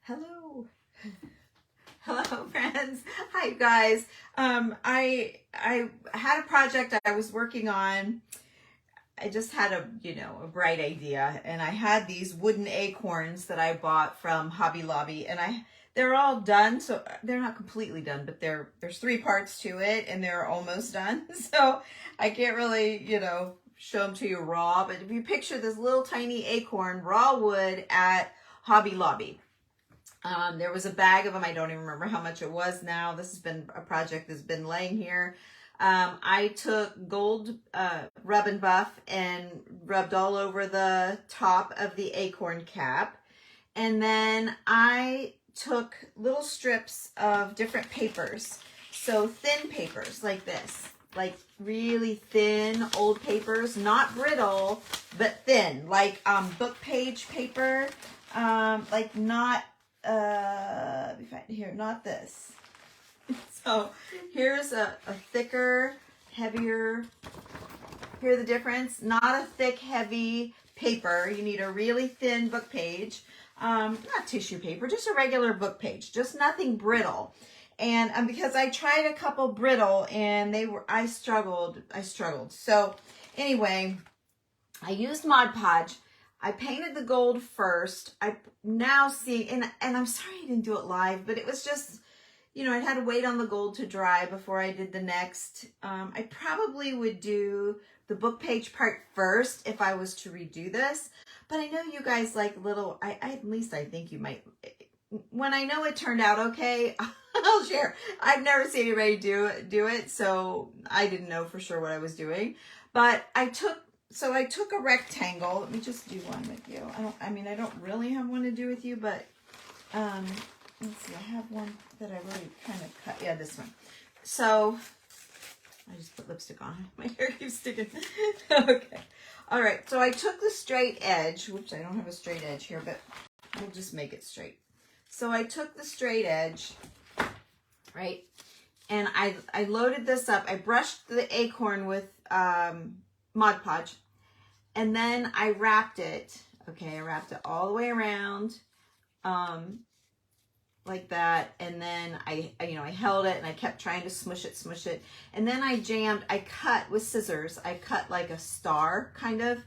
Hello. Hello, friends. Hi, guys. I had a project I was working on. I just had a bright idea, and I had these wooden acorns that I bought from Hobby Lobby, and they're all done. So they're not completely done, but there's 3 parts to it, and they're almost done. So I can't really, show them to you raw, but if you picture this little tiny acorn, raw wood at Hobby Lobby. There was a bag of them. I don't even remember how much it was now. This has been a project that's been laying here. I took gold rub and buff and rubbed all over the top of the acorn cap. And then I took little strips of different papers. So thin papers like this, like really thin old papers, not brittle, but thin, like book page paper, like not let me find here, not this. So here's a thicker, heavier, hear the difference? Not a thick, heavy paper. You need a really thin book page, not tissue paper, just a regular book page, just nothing brittle. And because I tried a couple brittle and I struggled. So anyway, I used Mod Podge. I painted the gold first. I now see, and I'm sorry I didn't do it live, but it was just, I had to wait on the gold to dry before I did the next. I probably would do the book page part first if I was to redo this, but I know you guys like little, at least I think you might. When I know it turned out okay, I'll share. I've never seen anybody do it, so I didn't know for sure what I was doing, but I took a rectangle. Let me just do one with you. I don't really have one to do with you, but let's see. I have one that I really kind of cut. Yeah, this one. So I just put lipstick on. My hair keeps sticking. Okay. All right. So I took the straight edge, which I don't have a straight edge here, but we'll just make it straight. So I took the straight edge, right? And I loaded this up. I brushed the acorn with Mod Podge, and then I wrapped it. Okay, I wrapped it all the way around, like that, and then I held it and I kept trying to smush it, and then I cut with scissors. I cut like a star, kind of,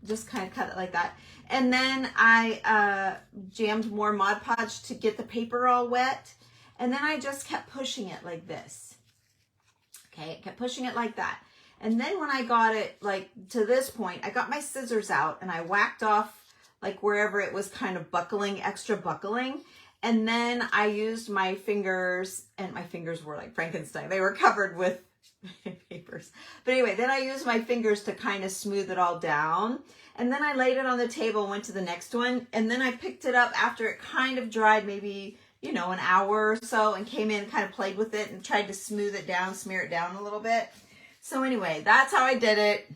just kind of cut it like that, and then I jammed more Mod Podge to get the paper all wet, and then I just kept pushing it like this. Okay, kept pushing it like that. And then when I got it like to this point, I got my scissors out and I whacked off like wherever it was kind of extra buckling. And then I used my fingers, and my fingers were like Frankenstein. They were covered with papers. But anyway, then I used my fingers to kind of smooth it all down. And then I laid it on the table and went to the next one. And then I picked it up after it kind of dried, maybe, an hour or so, and came in and kind of played with it and tried to smooth it down, smear it down a little bit. So anyway, that's how I did it.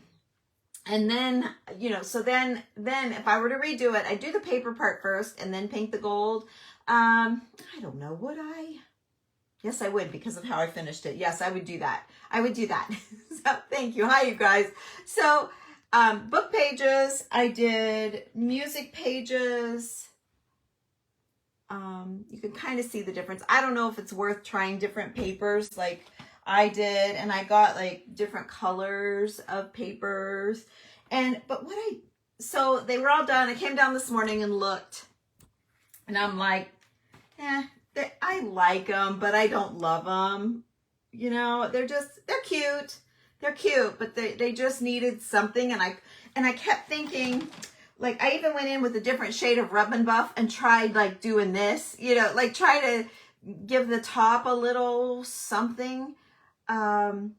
And then, so then if I were to redo it, I'd do the paper part first and then paint the gold. I don't know, would I? Yes, I would, because of how I finished it. Yes, I would do that. So thank you. Hi, you guys. So book pages, I did music pages. You can kind of see the difference. I don't know if it's worth trying different papers like I did, and I got like different colors of papers, so they were all done. I came down this morning and looked, and I'm like, I like them, but I don't love them. They're cute, but they just needed something, and I kept thinking, like, I even went in with a different shade of rub and buff and tried like doing this, like try to give the top a little something. And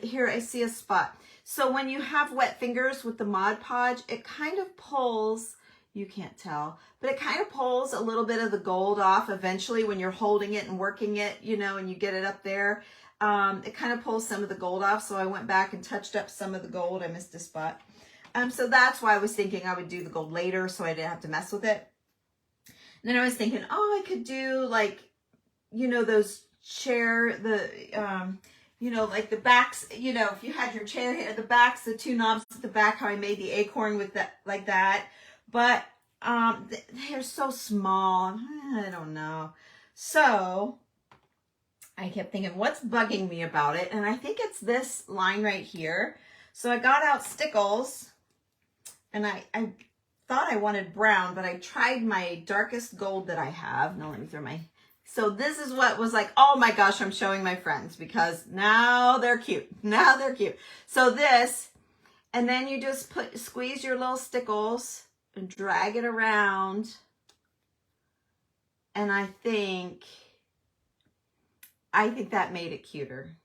here I see a spot. So when you have wet fingers with the Mod Podge, it kind of pulls, you can't tell, but it kind of pulls a little bit of the gold off eventually when you're holding it and working it, and you get it up there. It kind of pulls some of the gold off. So I went back and touched up some of the gold. I missed a spot. So that's why I was thinking I would do the gold later so I didn't have to mess with it. And then I was thinking, I could do like, those like the backs, if you had your chair here, the backs, the 2 knobs at the back, how I made the acorn with that, like that. But they're so small. I don't know. So I kept thinking, what's bugging me about it? And I think it's this line right here. So I got out stickles, and I thought I wanted brown, but I tried my darkest gold that I have. No, let me throw my... So this is what was like, oh my gosh, I'm showing my friends because now they're cute. Now they're cute. So this, and then you just squeeze your little stickles and drag it around. And I think that made it cuter,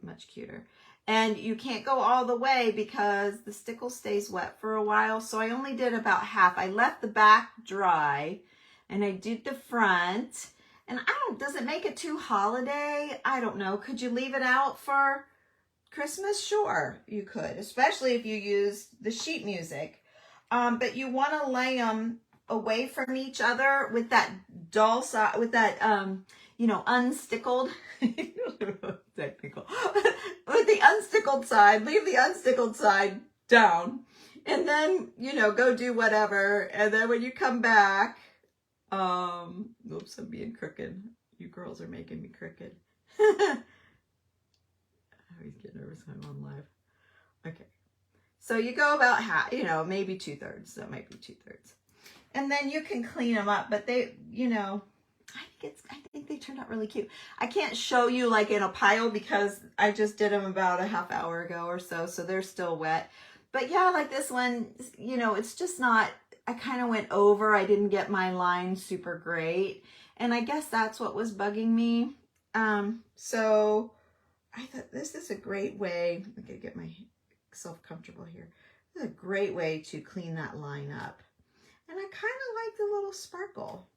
much cuter. And you can't go all the way because the stickle stays wet for a while. So I only did about half. I left the back dry and I did the front. And does it make it too holiday? I don't know. Could you leave it out for Christmas? Sure, you could, especially if you use the sheet music. But you want to lay them away from each other with that dull side, with that, unstickled, technical, with the unstickled side, leave the unstickled side down, and then, go do whatever. And then when you come back, oops, I'm being crooked. You girls are making me crooked. I always get nervous when I'm on live. Okay. So you go about half, maybe 2/3. That might be 2/3. And then you can clean them up, but they, I think they turned out really cute. I can't show you like in a pile because I just did them about a half hour ago or so. So they're still wet. But yeah, like this one, it's just not, I kind of went over. I didn't get my line super great. And I guess that's what was bugging me. So I thought this is a great way. I'm going to get myself comfortable here. This is a great way to clean that line up. And I kind of like the little sparkle.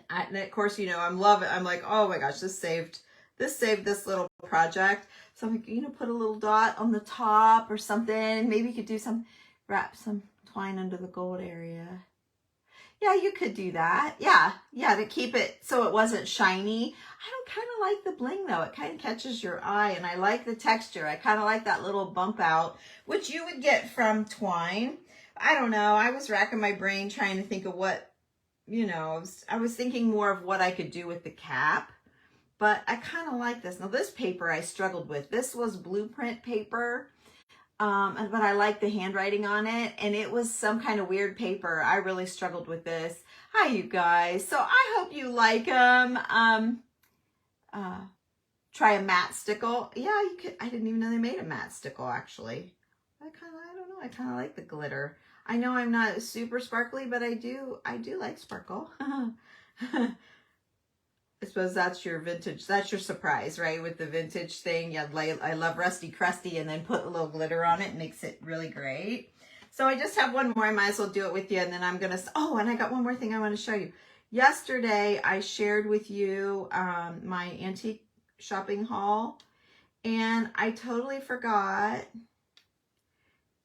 And of course, I'm like, oh my gosh, this saved this little project. So I'm like, put a little dot on the top or something. Maybe you could wrap some twine under the gold area. Yeah, you could do that. Yeah, to keep it so it wasn't shiny. I don't kind of like the bling though. It kind of catches your eye, and I like the texture. I kind of like that little bump out, which you would get from twine. I don't know. I was racking my brain trying to think of what, I was thinking more of what I could do with the cap, but I kind of like this. Now this paper I struggled with. This was blueprint paper, but I like the handwriting on it, and it was some kind of weird paper. I really struggled with this. Hi, you guys. So I hope you like them. Try a matte stickle. Yeah, you could. I didn't even know they made a matte stickle, actually. I don't know. I kind of like the glitter. I know I'm not super sparkly, but I do like sparkle. I suppose that's your vintage, that's your surprise, right? With the vintage thing, I love Rusty Crusty, and then put a little glitter on it. Makes it really great. So I just have one more. I might as well do it with you, and then I'm going to, and I got one more thing I want to show you. Yesterday, I shared with you my antique shopping haul, and I totally forgot.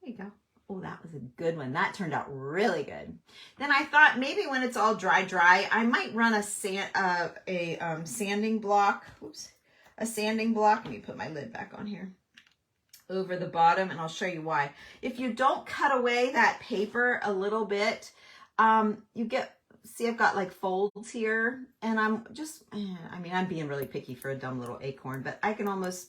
There you go. Oh, that was a good one. That turned out really good. Then I thought maybe when it's all dry, I might run a sanding block. Oops, a sanding block. Let me put my lid back on here over the bottom, and I'll show you why. If you don't cut away that paper a little bit, you get, see, I've got like folds here, and I'm being really picky for a dumb little acorn, but I can almost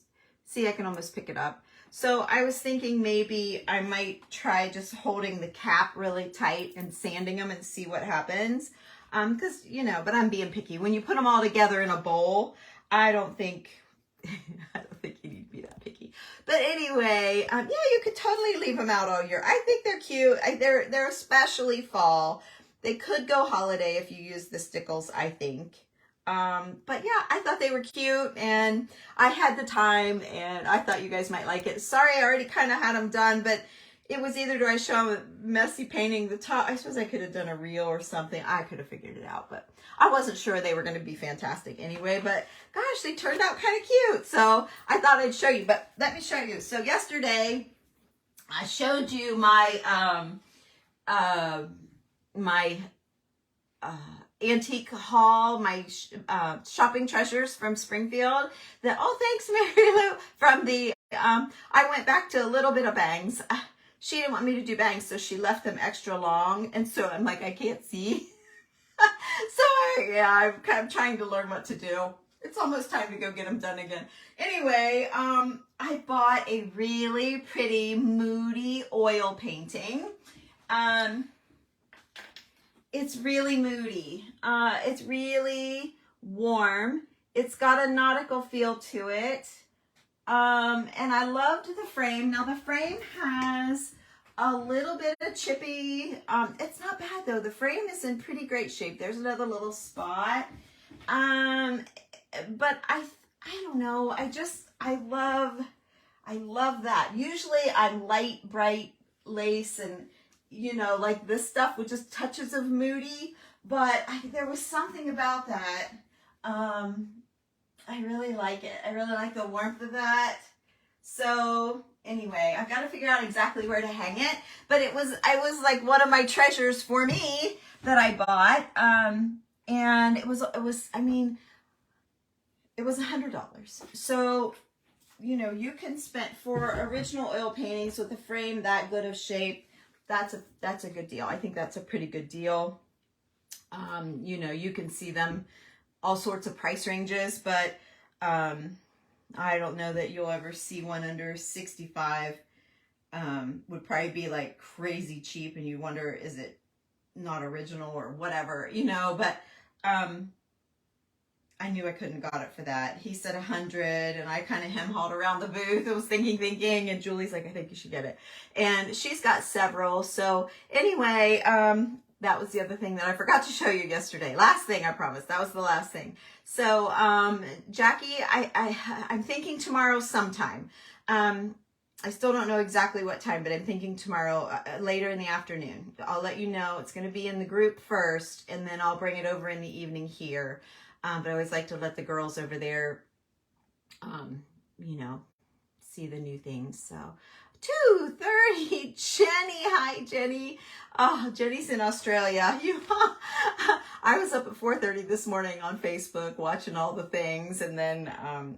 pick it up. So I was thinking maybe I might try just holding the cap really tight and sanding them and see what happens. Because, but I'm being picky. When you put them all together in a bowl, I don't think you need to be that picky. But anyway, yeah, you could totally leave them out all year. I think they're cute. They're especially fall. They could go holiday if you use the stickles, I think. But yeah, I thought they were cute, and I had the time, and I thought you guys might like it. Sorry, I already kind of had them done, but it was either do I show them messy painting the top. I suppose I could have done a reel or something. I could have figured it out, but I wasn't sure they were going to be fantastic anyway. But gosh, they turned out kind of cute. So I thought I'd show you, but let me show you. So yesterday I showed you my, antique haul, my shopping treasures from Springfield. Thanks, Mary Lou. From the, I went back to a little bit of bangs. she didn't want me to do bangs, so she left them extra long. And so I'm like, I can't see. So yeah, I'm trying to learn what to do. It's almost time to go get them done again. Anyway, I bought a really pretty moody oil painting. It's really moody. It's really warm. It's got a nautical feel to it. And I loved the frame. Now the frame has a little bit of chippy. It's not bad though. The frame is in pretty great shape. There's another little spot. But I don't know. I love that. Usually I'm light, bright lace and, you know, like this stuff with just touches of moody, but there was something about that. I really like it. I really like the warmth of that. So anyway, I've got to figure out exactly where to hang it, but it was like one of my treasures for me that I bought. And it was $100. So, you know, you can spend for original oil paintings with a frame that good of shape. That's a good deal. I think that's a pretty good deal. You know, you can see them all sorts of price ranges, but I don't know that you'll ever see one under 65. Would probably be like crazy cheap, and you wonder, is it not original or whatever, you know? But I knew I couldn't got it for that. He said 100, and I kind of hem-hawed around the booth. I was thinking, and Julie's like, I think you should get it. And she's got several. So anyway, that was the other thing that I forgot to show you yesterday. Last thing, I promise. That was the last thing. So Jackie, I'm thinking tomorrow sometime. I still don't know exactly what time, but I'm thinking tomorrow, later in the afternoon. I'll let you know. It's going to be in the group first, and then I'll bring it over in the evening here. But I always like to let the girls over there, you know, see the new things. So 2:30, Jenny. Hi, Jenny. Oh, Jenny's in Australia. I was up at 4:30 this morning on Facebook watching all the things. And then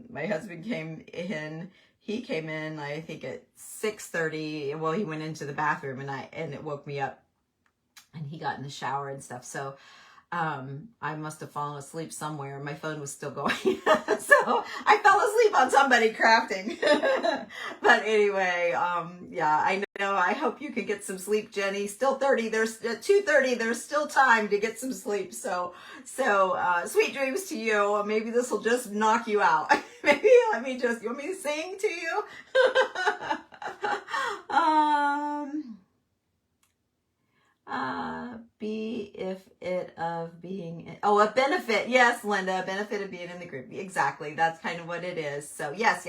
my husband came in. He came in, I think, at 6:30. Well, he went into the bathroom and it woke me up. And he got in the shower and stuff. So I must have fallen asleep somewhere. My phone was still going. So I fell asleep on somebody crafting. But anyway, yeah, I know. I hope you can get some sleep, Jenny. Still 30. There's 2:30. There's still time to get some sleep. So sweet dreams to you. Maybe this will just knock you out. Maybe you want me to sing to you? A benefit. Yes, Linda, a benefit of being in the group. Exactly. That's kind of what it is. So yes.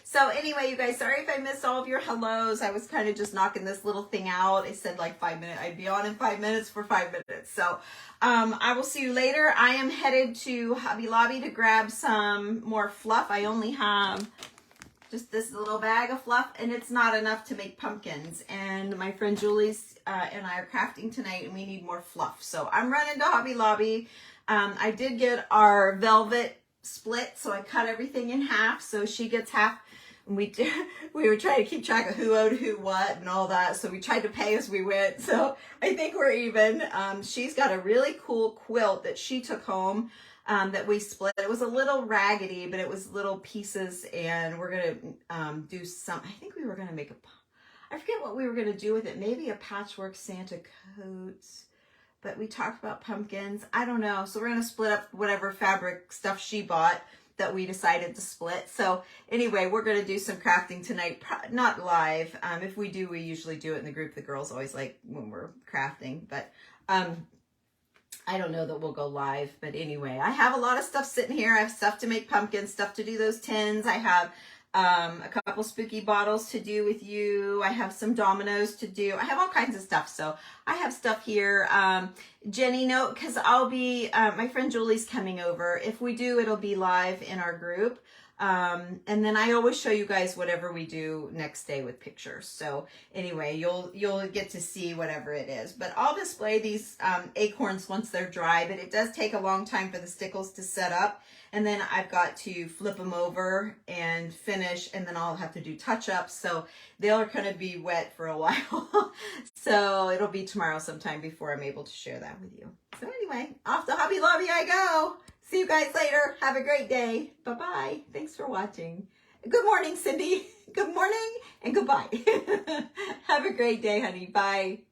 So anyway, you guys, sorry if I missed all of your hellos. I was kind of just knocking this little thing out. I said like 5 minutes. I'd be on in 5 minutes for 5 minutes. So I will see you later. I am headed to Hobby Lobby to grab some more fluff. I only have just this little bag of fluff, and it's not enough to make pumpkins. And my friend Julie's and I are crafting tonight, and we need more fluff. So I'm running to Hobby Lobby. I did get our velvet split, so I cut everything in half. So she gets half. And we were trying to keep track of who owed who what and all that. So we tried to pay as we went. So I think we're even. She's got a really cool quilt that she took home. That we split. It was a little raggedy, but it was little pieces, and we're gonna do some. I think we were gonna make I forget what we were gonna do with it. Maybe a patchwork Santa coat, but we talked about pumpkins. I don't know. So we're gonna split up whatever fabric stuff she bought that we decided to split. So anyway, we're gonna do some crafting tonight. Not live. If we do, we usually do it in the group. The girls always like when we're crafting, but I don't know that we'll go live, but anyway, I have a lot of stuff sitting here. I have stuff to make pumpkins, stuff to do those tins. I have a couple spooky bottles to do with you. I have some dominoes to do. I have all kinds of stuff. So I have stuff here. Jenny, no, because I'll be, my friend Julie's coming over. If we do, it'll be live in our group. And then I always show you guys whatever we do next day with pictures. So anyway, you'll get to see whatever it is. But I'll display these acorns once they're dry, but it does take a long time for the stickles to set up. And then I've got to flip them over and finish, and then I'll have to do touch-ups. So they're going to be wet for a while. So it'll be tomorrow sometime before I'm able to share that with you. So anyway, off to Hobby Lobby I go. See you guys later. Have a great day. Bye-bye. Thanks for watching. Good morning, Cindy. Good morning and goodbye. Have a great day, honey. Bye.